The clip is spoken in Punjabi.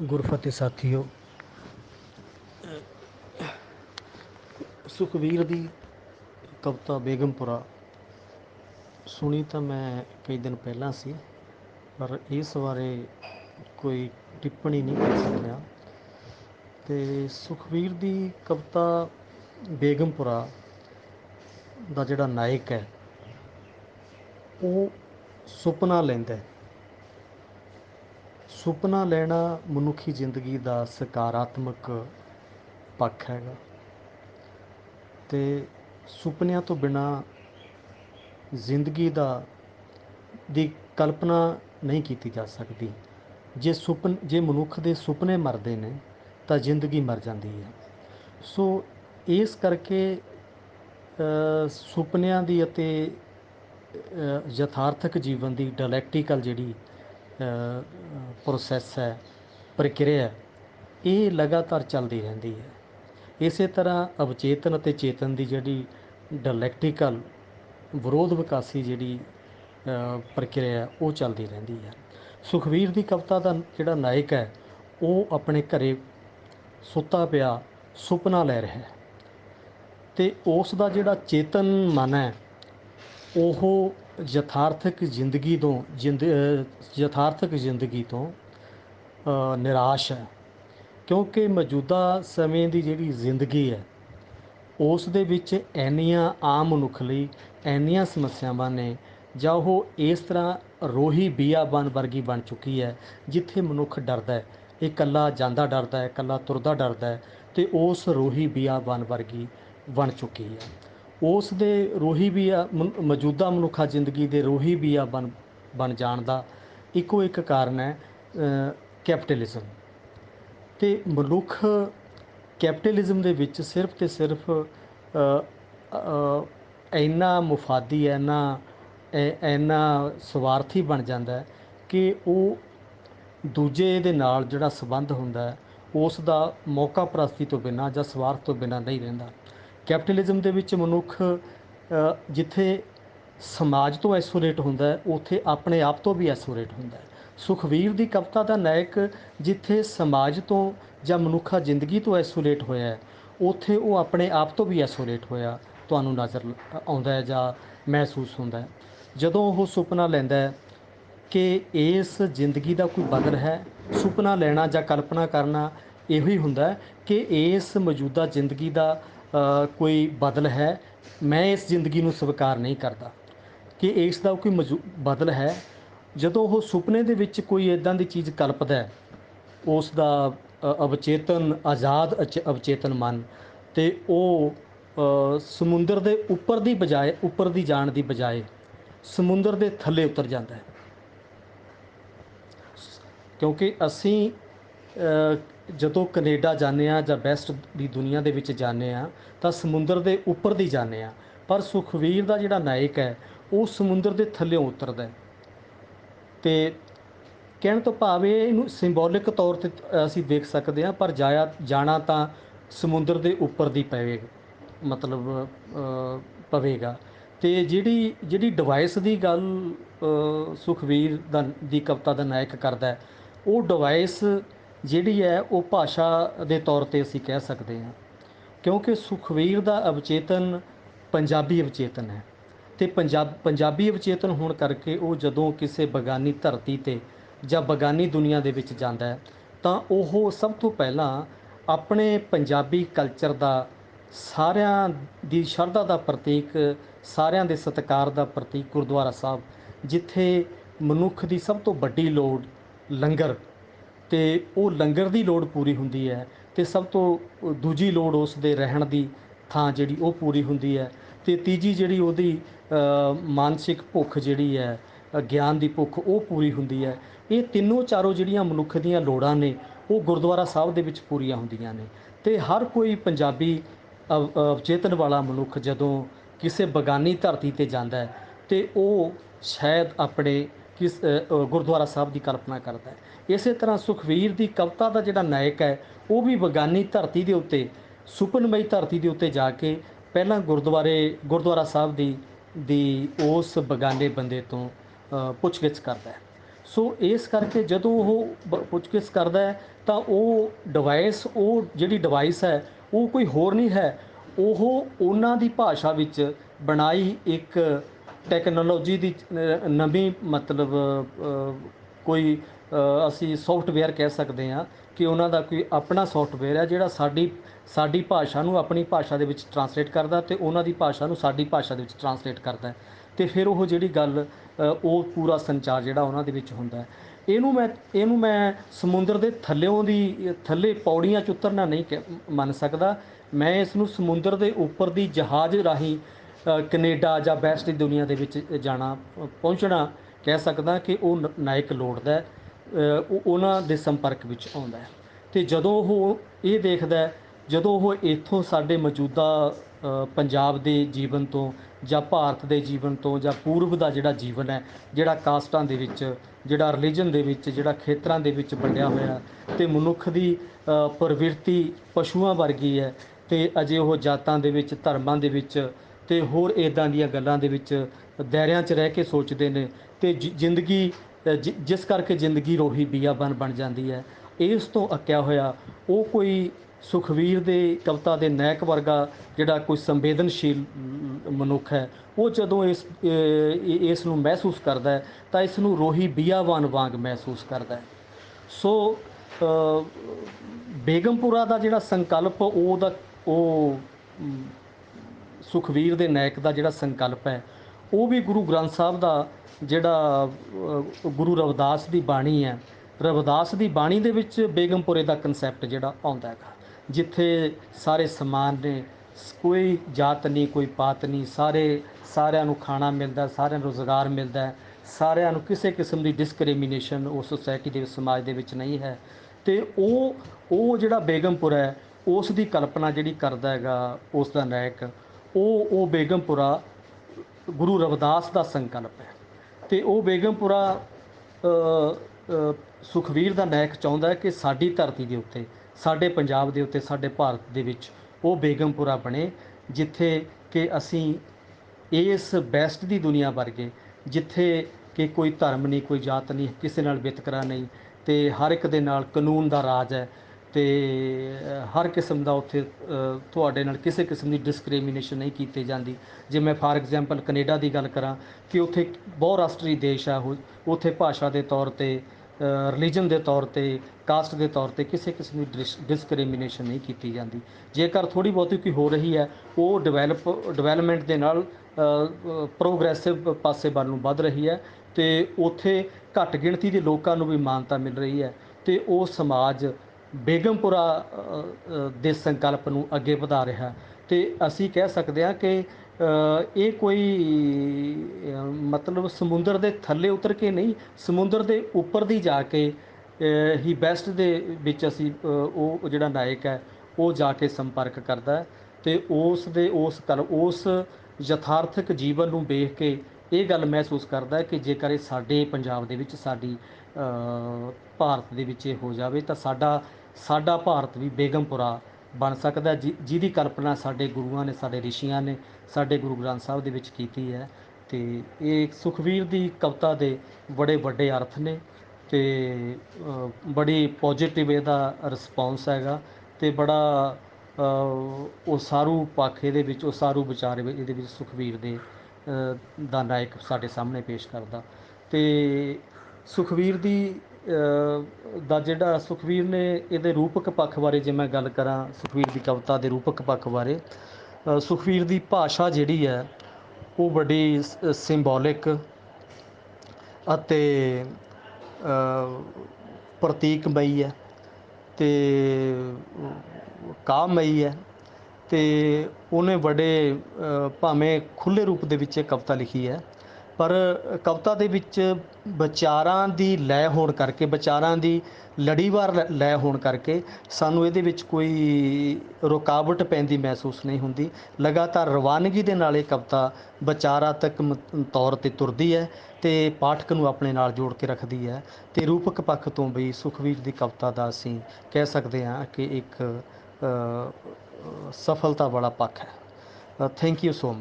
गुरफतेह साथियों। सुखवीर दी कविता बेगमपुरा सुनी तो मैं कई दिन पहला सी, पर इस बारे कोई टिप्पणी नहीं कर सकिया। तो सुखवीर दी कविता बेगमपुरा दा जिहड़ा नायक है वो सुपना लैंदा है। सुपना लेना मनुखी जिंदगी का सकारात्मक पक्ष हैगा। तो सुपनिया तो बिना जिंदगी दी कल्पना नहीं की जा सकती। जे मनुख के सुपने मरते हैं तो जिंदगी मर जाती है। सो इस करके सुपनिया की अते यथार्थक जीवन की डायलैक्टिकल जिहड़ी प्रोसैस है, प्रक्रिया है, ये लगातार चलती रहती है। इस तरह अवचेतन और चेतन की जिहड़ी डायलैक्टिकल विरोध विकासी जिहड़ी प्रक्रिया वो चलती रहती है। सुखवीर की कविता का जिहड़ा नायक है वो अपने घरे सुता पिया सुपना लै रहा है। तो उसका जिहड़ा चेतन मन है वो यथार्थक जिंदगी तो यथार्थक जिंदगी तो निराश है, क्योंकि मौजूदा समय की जिहड़ी जिंदगी है उस दे विच इन्नियां आम मनुख लई इन्नियां समस्यावां ने, जां वो इस तरह रोही बियाबान वर्गी बन चुकी है जिथे मनुख डरदा है, ये कल्ला जांदा डरदा है, कल्ला तुरदा डरदा है। तो उस रोही बियाबान वर्गी बन चुकी है। उस दे रोही बिया मौजूदा मनुखा जिंदगी के रोही बियाबान बन जाण दा इक्को एक कारण है कैपिटलिज्म। तो मनुख कैपिटलिज्म दे विच सिर्फ तो सिर्फ इन्ना मुफादी इन्ना स्वार्थी बन जाता है कि वो दूजे दे नाल जिहड़ा संबंध हुंदा है उसका मौका प्रस्ती तो बिना जां स्वार्थ तो बिना नहीं रहिंदा। कैपिटलिज्म दे विच मनुख जिथे समाज तो आइसोलेट हुंदा है उत्थे अपने आप तो भी आइसोलेट हुंदा है। सुखवीर की कविता का नायक जिथे समाज तो जां मनुखा जिंदगी तो आइसोलेट होया है उत्थे वो अपने आप तो भी आइसोलेट होया तुहानूं नज़र आउंदा है जां महसूस हुंदा है। जदों वो सुपना लैंदा है कि इस जिंदगी का कोई बदल है, सुपना लेना जां कल्पना करना इहो ही हुंदा है कि इस मौजूदा जिंदगी का कोई बदल है, मैं इस जिंदगी नूं स्वीकार नहीं करता कि इसका कोई बदल है। जदों वो सुपने दे विच कोई इदां दी चीज़ कल्पदा है उसका अवचेतन आज़ाद अवचेतन मन, तो वो समुंदर के उपर की बजाय उपर की जाण की बजाय समुंदर के थल्ले उतर जाता है। क्योंकि असी जदों कनेडा जाने जां वैस्ट की दुनिया के विच जाने तो समुंदर के उपर की जाने, पर सुखवीर का जिहड़ा नायक है वो समुंदर के थल्लों उतरदा है। तो कहण तो भाव ये सिंबॉलिक तौर पर असी देख सकते हैं, पर जाना तो समुंदर के उपर दी पवेगा, मतलब पवेगा। तो जिहड़ी डिवाइस की गल सुखवीर दी कविता का नायक करता है वो डिवाइस जिहड़ी है वो भाषा के तौर पर असी कह सकते हैं, क्योंकि सुखवीर का अवचेतन पंजाबी अवचेतन है। तो पंजाबी अवचेतन होने करके वो जदों किसी बगानी धरती ते जां बगानी दुनिया दे विच जांदा है तो वह सब तो पहला अपने पंजाबी कल्चर का सारियां दी शरधा का प्रतीक, सारियां दे सत्कार का प्रतीक गुरुद्वारा साहब, जिथे मनुख की सब तो वड्डी लोड़ लंगर, तो वो लंगर की लोड़ पूरी हुंदी है, तो सब तो दूजी लोड़ उस दे रहण दी थां जिहड़ी वो पूरी हुंदी है, तो तीजी जिहड़ी उहदी मानसिक भुख जिहड़ी है ज्ञान की भुख वो पूरी हुंदी है। ये तीनों चारों जिहड़ियां मनुख दीयां लोड़ां ने वो गुरुद्वारा साहब दे विच पूरीआं हुंदियां ने। तो हर कोई पंजाबी अवचेतन वाला मनुख जदों किसी बगानी धरती ते जांदा है तो वो शायद अपने गुरुद्वारा साहब की कल्पना करता है। इस तरह सुखवीर की कविता का जिहड़ा नायक है वो भी बगानी धरती के उत्ते, सुपनमई धरती के उत्ते जाके पहला गुरुद्वारा साहब दी उस बगाने बंदे तो पुछ गिछ करता है। ਸੋ ਇਸ ਕਰਕੇ ਜਦੋਂ ਉਹ ਪੁੱਛਗਿੱਛ ਕਰਦਾ ਹੈ ਤਾਂ ਉਹ ਡਿਵਾਈਸ, ਉਹ ਜਿਹੜੀ ਡਿਵਾਈਸ ਹੈ ਉਹ ਕੋਈ ਹੋਰ ਨਹੀਂ ਹੈ, ਉਹ ਉਹਨਾਂ ਦੀ ਭਾਸ਼ਾ ਵਿੱਚ ਬਣਾਈ ਇੱਕ ਟੈਕਨੋਲੋਜੀ ਦੀ ਨਵੀਂ, ਮਤਲਬ ਕੋਈ ਅਸੀਂ ਸੌਫਟਵੇਅਰ ਕਹਿ ਸਕਦੇ ਹਾਂ ਕਿ ਉਹਨਾਂ ਦਾ ਕੋਈ ਆਪਣਾ ਸੌਫਟਵੇਅਰ ਹੈ ਜਿਹੜਾ ਸਾਡੀ ਭਾਸ਼ਾ ਨੂੰ ਆਪਣੀ ਭਾਸ਼ਾ ਦੇ ਵਿੱਚ ਟਰਾਂਸਲੇਟ ਕਰਦਾ ਤੇ ਉਹਨਾਂ ਦੀ ਭਾਸ਼ਾ ਨੂੰ ਸਾਡੀ ਭਾਸ਼ਾ ਦੇ ਵਿੱਚ ਟਰਾਂਸਲੇਟ ਕਰਦਾ, ਤੇ ਫਿਰ ਉਹ ਜਿਹੜੀ ਗੱਲ ਉਹ ਪੂਰਾ ਸੰਚਾਰ ਜਿਹੜਾ ਉਹਨਾਂ ਦੇ ਵਿੱਚ ਹੁੰਦਾ ਹੈ। ਇਹਨੂੰ ਮੈਂ ਸਮੁੰਦਰ ਦੇ ਥੱਲੇ ਪੌੜੀਆਂ 'ਚ ਉਤਰਨਾ ਨਹੀਂ ਮੰਨ ਸਕਦਾ। ਮੈਂ ਇਸ ਨੂੰ ਸਮੁੰਦਰ ਦੇ ਉੱਪਰ ਦੀ ਜਹਾਜ਼ ਰਾਹੀਂ ਕੈਨੇਡਾ ਜਾਂ ਵੈਸਟ ਦੀ ਦੁਨੀਆ ਦੇ ਵਿੱਚ ਜਾਣਾ, ਪਹੁੰਚਣਾ ਕਹਿ ਸਕਦਾ ਕਿ ਉਹ ਨਾਇਕ ਲੋੜਦਾ, ਉਹ ਉਹਨਾਂ ਦੇ ਸੰਪਰਕ ਵਿੱਚ ਆਉਂਦਾ ਹੈ। ਅਤੇ ਜਦੋਂ ਉਹ ਇਹ ਦੇਖਦਾ, ਜਦੋਂ ਉਹ ਇੱਥੋਂ ਸਾਡੇ ਮੌਜੂਦਾ ਪੰਜਾਬ ਦੇ ਜੀਵਨ ਤੋਂ ਜਾਂ ਭਾਰਤ ਦੇ ਜੀਵਨ ਤੋਂ ਜਾਂ ਪੂਰਬ ਦਾ ਜਿਹੜਾ ਜੀਵਨ ਹੈ, ਜਿਹੜਾ ਕਾਸਟਾਂ ਦੇ ਵਿੱਚ, ਜਿਹੜਾ ਰਿਲੀਜਨ ਦੇ ਵਿੱਚ, ਜਿਹੜਾ ਖੇਤਰਾਂ ਦੇ ਵਿੱਚ ਵੰਡਿਆ ਹੋਇਆ, ਅਤੇ ਮਨੁੱਖ ਦੀ ਪ੍ਰਵਿਰਤੀ ਪਸ਼ੂਆਂ ਵਰਗੀ ਹੈ, ਅਤੇ ਅਜੇ ਉਹ ਜਾਤਾਂ ਦੇ ਵਿੱਚ, ਧਰਮਾਂ ਦੇ ਵਿੱਚ ਅਤੇ ਹੋਰ ਇੱਦਾਂ ਦੀਆਂ ਗੱਲਾਂ ਦੇ ਵਿੱਚ ਦਾਇਰਿਆਂ 'ਚ ਰਹਿ ਕੇ ਸੋਚਦੇ ਨੇ, ਅਤੇ ਜ਼ਿੰਦਗੀ ਜਿਸ ਕਰਕੇ ਜ਼ਿੰਦਗੀ ਰੋਹੀ ਬੀਆਬਾਨ ਬਣ ਜਾਂਦੀ ਹੈ। ਇਸ ਤੋਂ ਅੱਕਿਆ ਹੋਇਆ ਉਹ ਕੋਈ ਸੁਖਵੀਰ ਦੇ ਕਵਿਤਾ ਦੇ ਨਾਇਕ ਵਰਗਾ ਜਿਹੜਾ ਕੋਈ ਸੰਵੇਦਨਸ਼ੀਲ ਮਨੁੱਖ ਹੈ, ਉਹ ਜਦੋਂ ਇਸ ਨੂੰ ਮਹਿਸੂਸ ਕਰਦਾ ਹੈ ਤਾਂ ਇਸ ਨੂੰ ਰੋਹੀ ਬੀਆਬਾਨ ਵਾਂਗ ਮਹਿਸੂਸ ਕਰਦਾ ਹੈ। ਸੋ ਬੇਗਮਪੁਰਾ ਦਾ ਜਿਹੜਾ ਸੰਕਲਪ, ਉਹ ਸੁਖਵੀਰ ਦੇ ਨਾਇਕ ਦਾ ਜਿਹੜਾ ਸੰਕਲਪ ਹੈ, ਉਹ ਵੀ ਗੁਰੂ ਗ੍ਰੰਥ ਸਾਹਿਬ ਦਾ ਜਿਹੜਾ ਗੁਰੂ ਰਵਿਦਾਸ ਦੀ ਬਾਣੀ ਹੈ, ਰਵਿਦਾਸ ਦੀ ਬਾਣੀ ਦੇ ਵਿੱਚ ਬੇਗਮਪੁਰੇ ਦਾ ਕਨਸੈਪਟ ਜਿਹੜਾ ਆਉਂਦਾ ਹੈਗਾ, ਜਿੱਥੇ ਸਾਰੇ ਸਮਾਨ ਨੇ, ਕੋਈ ਜਾਤ ਨਹੀਂ, ਕੋਈ ਪਾਤ ਨਹੀਂ, ਸਾਰਿਆਂ ਨੂੰ ਖਾਣਾ ਮਿਲਦਾ, ਸਾਰਿਆਂ ਨੂੰ ਰੁਜ਼ਗਾਰ ਮਿਲਦਾ, ਸਾਰਿਆਂ ਨੂੰ ਕਿਸੇ ਕਿਸਮ ਦੀ ਡਿਸਕ੍ਰਿਮੀਨੇਸ਼ਨ ਉਸ ਸੋਸਾਇਟੀ ਦੇ ਸਮਾਜ ਦੇ ਵਿੱਚ ਨਹੀਂ ਹੈ। ਅਤੇ ਉਹ ਜਿਹੜਾ ਬੇਗਮਪੁਰਾ ਹੈ, ਉਸ ਦੀ ਕਲਪਨਾ ਜਿਹੜੀ ਕਰਦਾ ਹੈਗਾ ਉਸ ਦਾ ਨਾਇਕ, ਉਹ ਬੇਗਮਪੁਰਾ ਗੁਰੂ ਰਵਿਦਾਸ ਦਾ ਸੰਕਲਪ ਹੈ। ਅਤੇ ਉਹ ਬੇਗਮਪੁਰਾ ਸੁਖਵੀਰ ਦਾ ਨਾਇਕ ਚਾਹੁੰਦਾ ਕਿ ਸਾਡੀ ਧਰਤੀ ਦੇ ਉੱਤੇ, ਸਾਡੇ ਪੰਜਾਬ ਦੇ ਉੱਤੇ, ਸਾਡੇ ਭਾਰਤ ਦੇ ਵਿੱਚ ਉਹ ਬੇਗਮਪੁਰਾ ਬਣੇ, ਜਿੱਥੇ ਕਿ ਅਸੀਂ ਇਸ ਬੈਸਟ ਦੀ ਦੁਨੀਆ ਵਰਗੇ, ਜਿੱਥੇ ਕਿ ਕੋਈ ਧਰਮ ਨਹੀਂ, ਕੋਈ ਜਾਤ ਨਹੀਂ, ਕਿਸੇ ਨਾਲ ਵਿਤਕਰਾ ਨਹੀਂ, ਅਤੇ ਹਰ ਇੱਕ ਦੇ ਨਾਲ ਕਾਨੂੰਨ ਦਾ ਰਾਜ ਹੈ, ਅਤੇ ਹਰ ਕਿਸਮ ਦਾ ਉੱਥੇ ਤੁਹਾਡੇ ਨਾਲ ਕਿਸੇ ਕਿਸਮ ਦੀ ਡਿਸਕ੍ਰਿਮੀਨੇਸ਼ਨ ਨਹੀਂ ਕੀਤੀ ਜਾਂਦੀ। ਜੇ ਮੈਂ ਫਾਰ ਐਗਜ਼ਾਮਪਲ ਕੈਨੇਡਾ ਦੀ ਗੱਲ ਕਰਾਂ ਕਿ ਉੱਥੇ ਬਹੁ ਰਾਸ਼ਟਰੀ ਦੇਸ਼ ਆ, ਉਹ ਉੱਥੇ ਭਾਸ਼ਾ ਦੇ ਤੌਰ 'ਤੇ, ਰਿਲੀਜਨ ਦੇ ਤੌਰ 'ਤੇ, ਕਾਸਟ ਦੇ ਤੌਰ 'ਤੇ ਕਿਸੇ ਕਿਸਮ ਦੀ ਡਿਸਕ੍ਰਿਮੀਨੇਸ਼ਨ ਨਹੀਂ ਕੀਤੀ ਜਾਂਦੀ। ਜੇਕਰ ਥੋੜ੍ਹੀ ਬਹੁਤੀ ਕੋਈ ਹੋ ਰਹੀ ਹੈ, ਉਹ ਡਿਵੈਲਪਮੈਂਟ ਦੇ ਨਾਲ ਪ੍ਰੋਗਰੈਸਿਵ ਪਾਸੇ ਵੱਲ ਨੂੰ ਵੱਧ ਰਹੀ ਹੈ, ਅਤੇ ਉੱਥੇ ਘੱਟ ਗਿਣਤੀ ਦੇ ਲੋਕਾਂ ਨੂੰ ਵੀ ਮਾਨਤਾ ਮਿਲ ਰਹੀ ਹੈ, ਅਤੇ ਉਹ ਸਮਾਜ ਬੇਗਮਪੁਰਾ ਦੇ ਸੰਕਲਪ ਨੂੰ ਅੱਗੇ ਵਧਾ ਰਿਹਾ। ਅਤੇ ਅਸੀਂ ਕਹਿ ਸਕਦੇ ਹਾਂ ਕਿ ਇਹ ਕੋਈ ਮਤਲਬ ਸਮੁੰਦਰ ਦੇ ਥੱਲੇ ਉਤਰ ਕੇ ਨਹੀਂ, ਸਮੁੰਦਰ ਦੇ ਉੱਪਰ ਦੀ ਜਾ ਕੇ ਹੀ ਬੈਸਟ ਦੇ ਵਿੱਚ ਅਸੀਂ ਉਹ ਜਿਹੜਾ ਨਾਇਕ ਹੈ ਉਹ ਜਾ ਕੇ ਸੰਪਰਕ ਕਰਦਾ ਹੈ, ਅਤੇ ਉਸ ਯਥਾਰਥਕ ਜੀਵਨ ਨੂੰ ਵੇਖ ਕੇ ਇਹ ਗੱਲ ਮਹਿਸੂਸ ਕਰਦਾ ਹੈ ਕਿ ਜੇਕਰ ਇਹ ਸਾਡੇ ਪੰਜਾਬ ਦੇ ਵਿੱਚ, ਸਾਡੀ ਭਾਰਤ ਦੇ ਵਿੱਚ ਇਹ ਹੋ ਜਾਵੇ ਤਾਂ ਸਾਡਾ ਭਾਰਤ ਵੀ ਬੇਗਮਪੁਰਾ ਬਣ ਸਕਦਾ, ਜਿਹਦੀ ਕਲਪਨਾ ਸਾਡੇ ਗੁਰੂਆਂ ਨੇ, ਸਾਡੇ ਰਿਸ਼ੀਆਂ ਨੇ, ਸਾਡੇ ਗੁਰੂ ਗ੍ਰੰਥ ਸਾਹਿਬ ਦੇ ਵਿੱਚ ਕੀਤੀ ਹੈ। ਅਤੇ ਇਹ ਸੁਖਵੀਰ ਦੀ ਕਵਿਤਾ ਦੇ ਬੜੇ ਵੱਡੇ ਅਰਥ ਨੇ, ਅਤੇ ਬੜੀ ਪੋਜੀਟਿਵ ਇਹਦਾ ਰਿਸਪੌਂਸ ਹੈਗਾ, ਅਤੇ ਬੜਾ ਉਸਾਰੂ ਪੱਖ ਇਹਦੇ ਵਿੱਚ, ਉਸਾਰੂ ਵਿਚਾਰ ਇਹਦੇ ਵਿੱਚ ਸੁਖਵੀਰ ਦੇ ਦਾ ਨਾਇਕ ਸਾਡੇ ਸਾਹਮਣੇ ਪੇਸ਼ ਕਰਦਾ। ਅਤੇ ਸੁਖਵੀਰ ਦਾ ਜਿਹੜਾ ਸੁਖਵੀਰ ਨੇ ਇਹਦੇ ਰੂਪਕ ਪੱਖ ਬਾਰੇ ਜੇ ਮੈਂ ਗੱਲ ਕਰਾਂ, ਸੁਖਵੀਰ ਦੀ ਕਵਿਤਾ ਦੇ ਰੂਪਕ ਪੱਖ ਬਾਰੇ, ਸੁਖਵੀਰ ਦੀ ਭਾਸ਼ਾ ਜਿਹੜੀ ਹੈ ਉਹ ਬੜੀ ਸਿੰਬੋਲਿਕ ਅਤੇ ਪ੍ਰਤੀਕਮਈ ਹੈ, ਅਤੇ ਕਾਵਿਮਈ ਹੈ, ਅਤੇ ਉਹਨੇ ਬੜੇ ਭਾਵੇਂ ਖੁੱਲ੍ਹੇ ਰੂਪ ਦੇ ਵਿੱਚ ਇਹ ਕਵਿਤਾ ਲਿਖੀ ਹੈ, ਪਰ ਕਵਿਤਾ ਦੇ ਵਿੱਚ ਵਿਚਾਰਾਂ ਦੀ ਲੈਅ ਹੋਣ ਕਰਕੇ, ਵਿਚਾਰਾਂ ਦੀ ਲੜੀਵਾਰ ਲੈਅ ਹੋਣ ਕਰਕੇ ਸਾਨੂੰ ਇਹਦੇ ਵਿੱਚ ਕੋਈ ਰੁਕਾਵਟ ਪੈਂਦੀ ਮਹਿਸੂਸ ਨਹੀਂ ਹੁੰਦੀ। ਲਗਾਤਾਰ ਰਵਾਨਗੀ ਦੇ ਨਾਲ ਇਹ ਕਵਿਤਾ ਵਿਚਾਰਾਤਮਕ ਤੌਰ 'ਤੇ ਤੁਰਦੀ ਹੈ, ਅਤੇ ਪਾਠਕ ਨੂੰ ਆਪਣੇ ਨਾਲ ਜੋੜ ਕੇ ਰੱਖਦੀ ਹੈ, ਅਤੇ ਰੂਪਕ ਪੱਖ ਤੋਂ ਵੀ ਸੁਖਵੀਰ ਦੀ ਕਵਿਤਾ ਦਾ ਅਸੀਂ ਕਹਿ ਸਕਦੇ ਹਾਂ ਕਿ ਇੱਕ ਸਫਲਤਾ ਵਾਲਾ ਪੱਖ ਹੈ। Thank you so much.